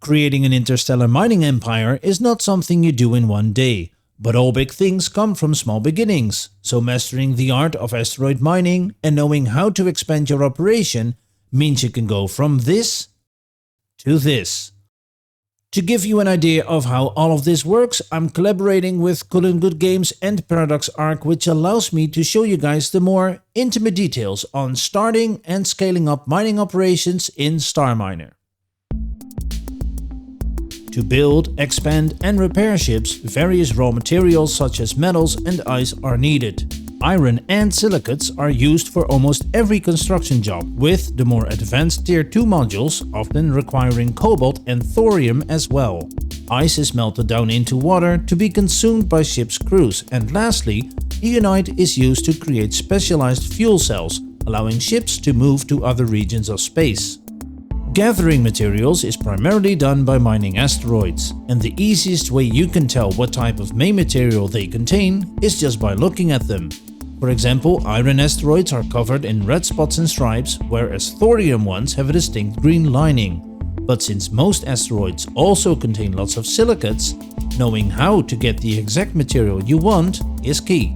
Creating an interstellar mining empire is not something you do in one day, but all big things come from small beginnings, so mastering the art of asteroid mining and knowing how to expand your operation means you can go from this to this. To give you an idea of how all of this works, I'm collaborating with Good Games and Paradox Arc, which allows me to show you guys the more intimate details on starting and scaling up mining operations in Starminer. To build, expand and repair ships, various raw materials such as metals and ice are needed. Iron and silicates are used for almost every construction job, with the more advanced tier 2 modules often requiring cobalt and thorium as well. Ice is melted down into water to be consumed by ship's crews, and lastly, Ionite is used to create specialized fuel cells, allowing ships to move to other regions of space. Gathering materials is primarily done by mining asteroids, and the easiest way you can tell what type of main material they contain is just by looking at them. For example, iron asteroids are covered in red spots and stripes, whereas thorium ones have a distinct green lining. But since most asteroids also contain lots of silicates, knowing how to get the exact material you want is key.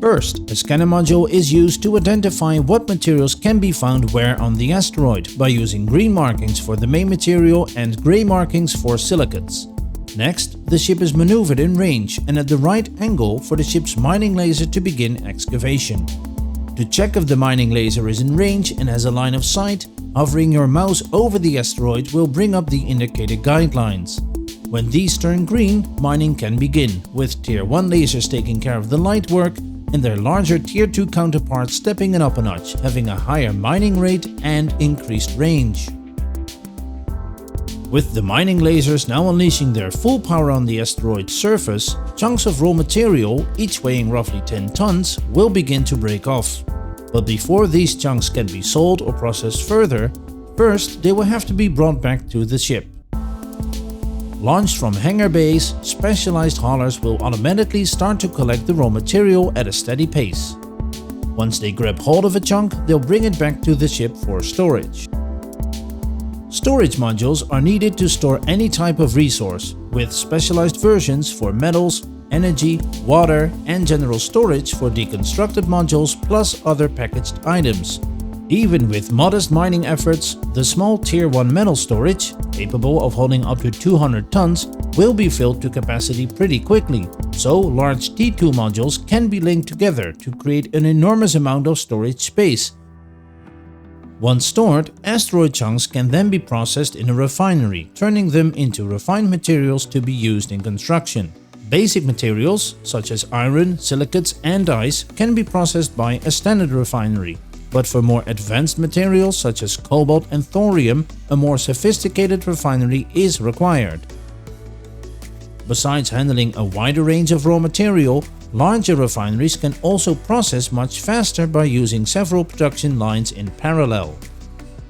First, a scanner module is used to identify what materials can be found where on the asteroid by using green markings for the main material and grey markings for silicates. Next, the ship is maneuvered in range and at the right angle for the ship's mining laser to begin excavation. To check if the mining laser is in range and has a line of sight, hovering your mouse over the asteroid will bring up the indicated guidelines. When these turn green, mining can begin, with tier 1 lasers taking care of the light work and their larger tier 2 counterparts stepping it up a notch, having a higher mining rate and increased range. With the mining lasers now unleashing their full power on the asteroid's surface, chunks of raw material, each weighing roughly 10 tons, will begin to break off. But before these chunks can be sold or processed further, first they will have to be brought back to the ship. Launched from hangar bays, specialized haulers will automatically start to collect the raw material at a steady pace. Once they grab hold of a chunk, they'll bring it back to the ship for storage. Storage modules are needed to store any type of resource, with specialized versions for metals, energy, water and general storage for deconstructed modules plus other packaged items. Even with modest mining efforts, the small tier 1 metal storage, capable of holding up to 200 tons, will be filled to capacity pretty quickly, so large T2 modules can be linked together to create an enormous amount of storage space. Once stored, asteroid chunks can then be processed in a refinery, turning them into refined materials to be used in construction. Basic materials, such as iron, silicates and ice, can be processed by a standard refinery. But for more advanced materials such as cobalt and thorium, a more sophisticated refinery is required. Besides handling a wider range of raw material, larger refineries can also process much faster by using several production lines in parallel.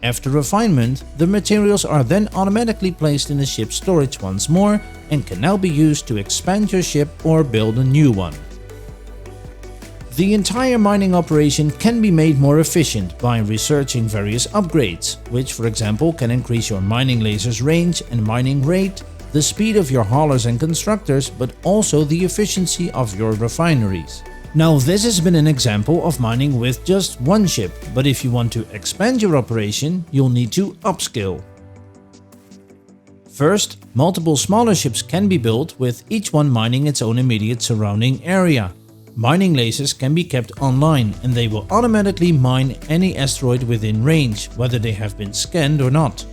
After refinement, the materials are then automatically placed in the ship's storage once more and can now be used to expand your ship or build a new one. The entire mining operation can be made more efficient by researching various upgrades, which for example can increase your mining laser's range and mining rate, the speed of your haulers and constructors, but also the efficiency of your refineries. Now this has been an example of mining with just one ship, but if you want to expand your operation, you'll need to upscale. First, multiple smaller ships can be built, with each one mining its own immediate surrounding area. Mining lasers can be kept online and they will automatically mine any asteroid within range, whether they have been scanned or not.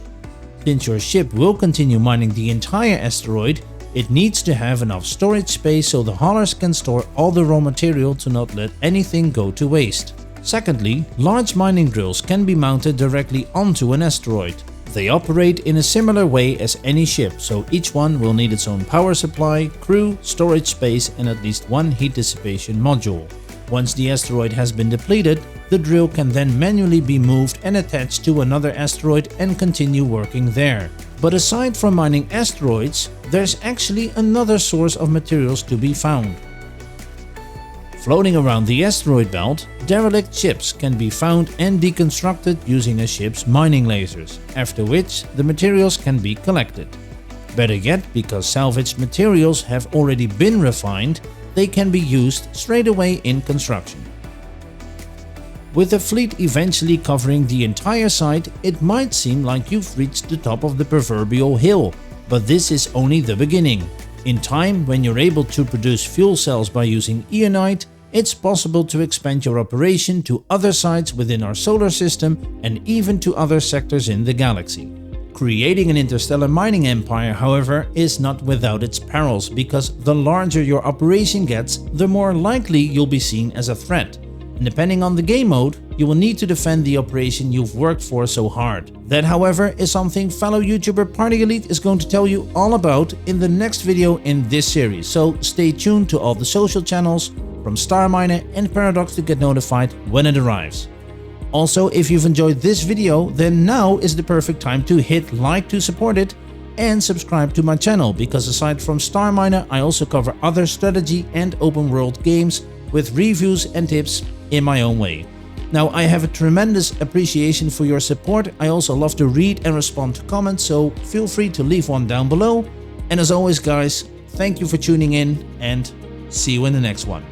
Since your ship will continue mining the entire asteroid, it needs to have enough storage space so the haulers can store all the raw material to not let anything go to waste. Secondly, large mining drills can be mounted directly onto an asteroid. They operate in a similar way as any ship, so each one will need its own power supply, crew, storage space and at least one heat dissipation module. Once the asteroid has been depleted, the drill can then manually be moved and attached to another asteroid and continue working there. But aside from mining asteroids, there's actually another source of materials to be found. Floating around the asteroid belt, derelict ships can be found and deconstructed using a ship's mining lasers, after which the materials can be collected. Better yet, because salvaged materials have already been refined, they can be used straight away in construction. With the fleet eventually covering the entire site, it might seem like you've reached the top of the proverbial hill, but this is only the beginning. In time, when you're able to produce fuel cells by using Ionite, it's possible to expand your operation to other sites within our solar system and even to other sectors in the galaxy. Creating an interstellar mining empire, however, is not without its perils, because the larger your operation gets, the more likely you'll be seen as a threat. And depending on the game mode, you will need to defend the operation you've worked for so hard. That, however, is something fellow YouTuber PartyElite is going to tell you all about in the next video in this series, so stay tuned to all the social channels from Starminer and Paradox to get notified when it arrives. Also, if you've enjoyed this video, then now is the perfect time to hit like to support it and subscribe to my channel, because aside from Starminer, I also cover other strategy and open world games with reviews and tips in my own way. Now, I have a tremendous appreciation for your support. I also love to read and respond to comments, so feel free to leave one down below. And as always guys, thank you for tuning in and see you in the next one.